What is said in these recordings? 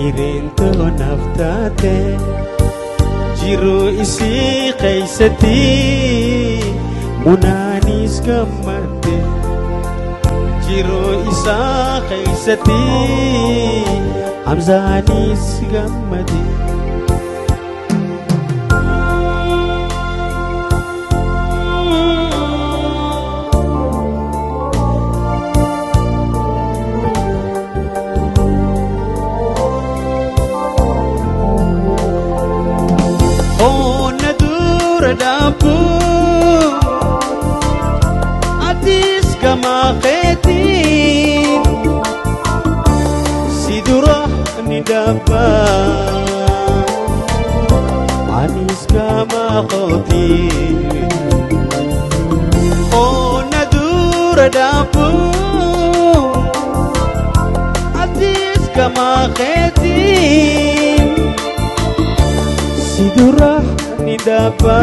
Irento naftate jiru isi kaysati munanis gamate jiru isa kaysati amzanis gamate dapu atis kama kheti sidurah ni dapa anis kama khoti oh nadur dapu atis kama kheti sidurah nidapa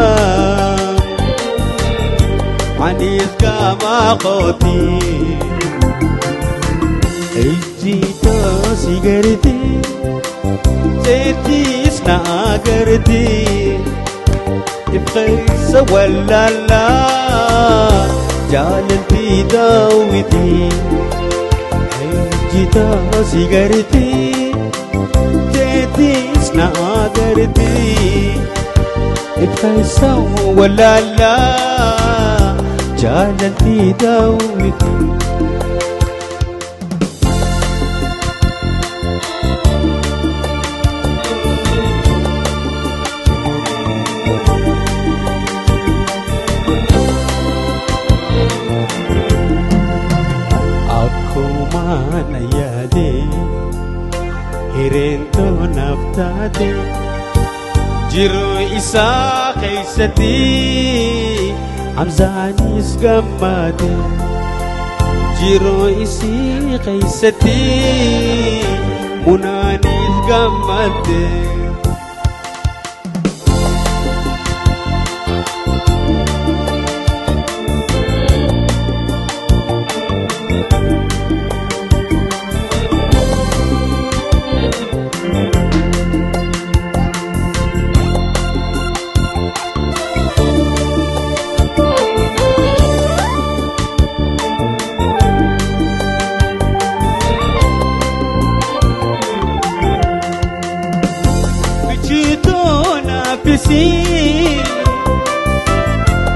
anis kama khoti ejita sigarti setis na agarti ibqaysa wala la jalanti dawiti ejita sigarti setis na agarti ibqaysa wala la jalanti dawiti ako manayade hirento naftate jiru isa kaysati amzanis gamate jiru isi kaysati munanis gamate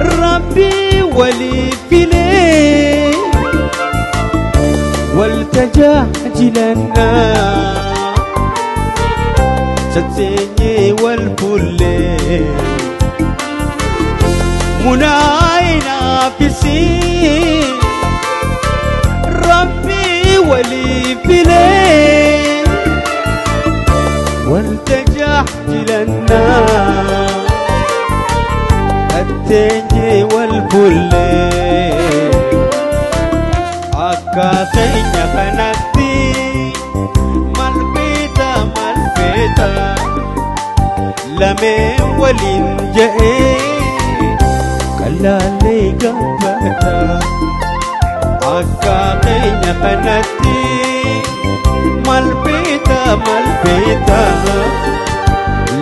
ربي ولي فيني والتجاهلنا ستني والفلي مناينا بسي ربي ولي فيني والتجاهلنا التنجي والفلي أكاسينيا كنتي مالبيتا لمن ولين جئي كلالي قنبتا أكاسينيا كنتي مالبيتا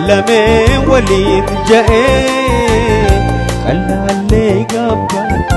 لمن ولين جئي كلالي قنبتا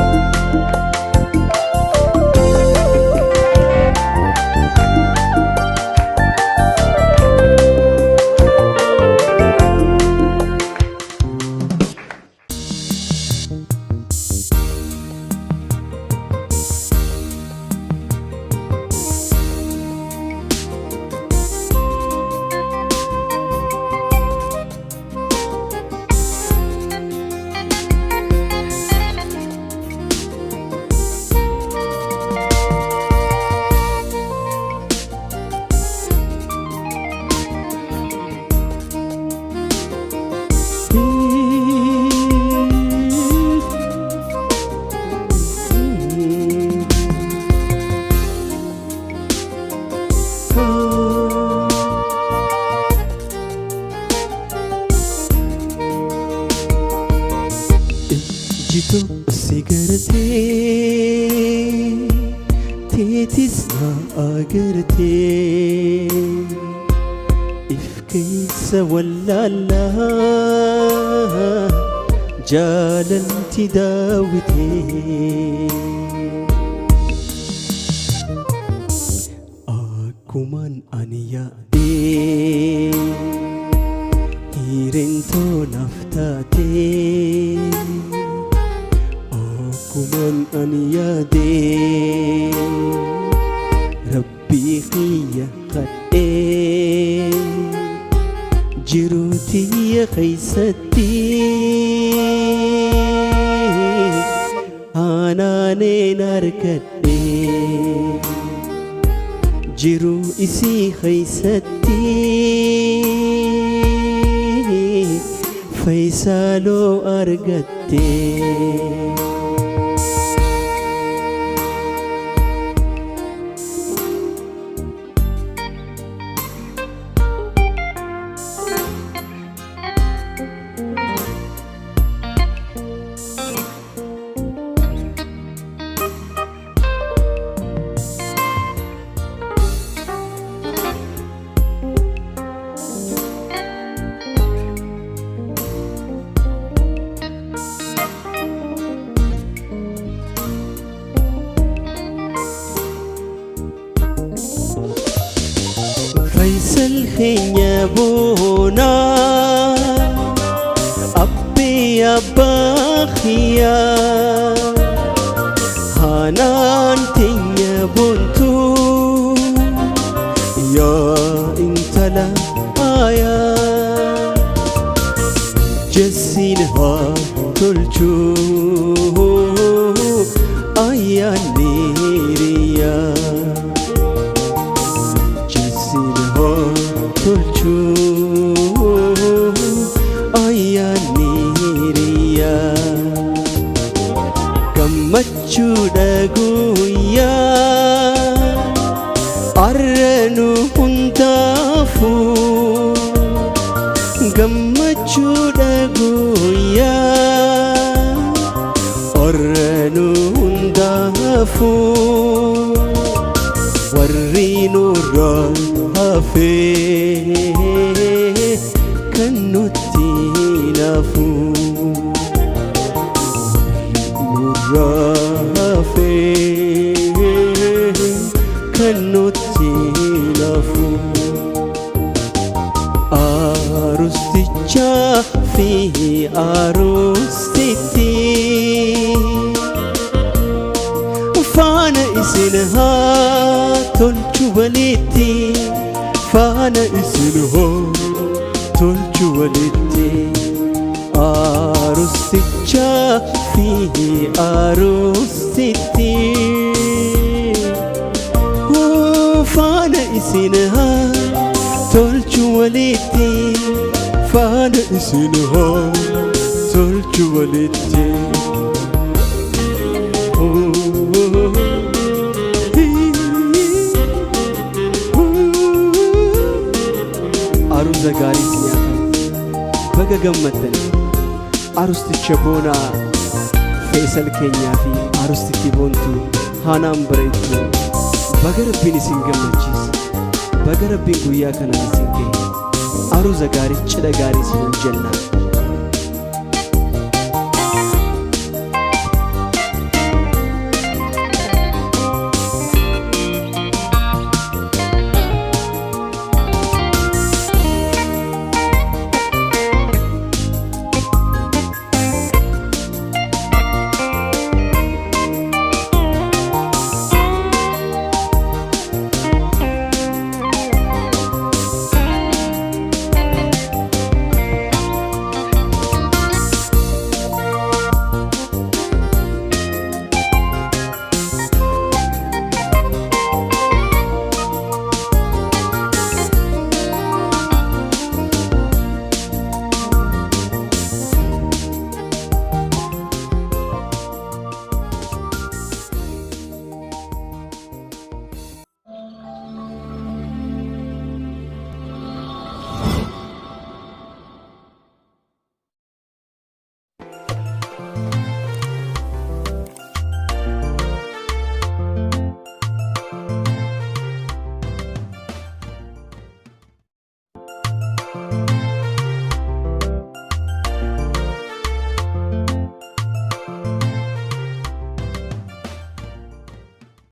Jitu sigarate tetis na agarte keessa wallaalaa jaalalti daawwitee akkuman ani yaadee hiirentoo naaf taatee akkuman ani yaadee rabbii kiyya kadhee jirutiyya keeysatti anaaneen argadhee jiruu isii keeysatti faysaaloo argattee فيصل خينيا بونا أبي أباخيا هانان تينيا بونتو يا انت لا آيا جسينها تلجو آيا نيريا tolchu ayyaaniriya gammachuudha guyyaa arranu hundaafu gammachuudha guyyaa arranu hundaafu warri nurraa hafee kan nutti naafu nurraa hafee kan nutti naafu arustichaa fi arustitti faana isin haa tolchu walitti faana isin haa tolchu walitti arustichaa fi arustitti faana isin haa tolchu walitti faana isin haa tolchu walitti aruza gaarii siyaatan baga gammaddan arusticha boonaa feesal keenyaa fi arustitti boontu haanaan bareeddu baga rabbiin isin gammachiisa baga rabbiin guyyaa kanaan isin ga'e aruza gaarii cidha gaarii isin jenna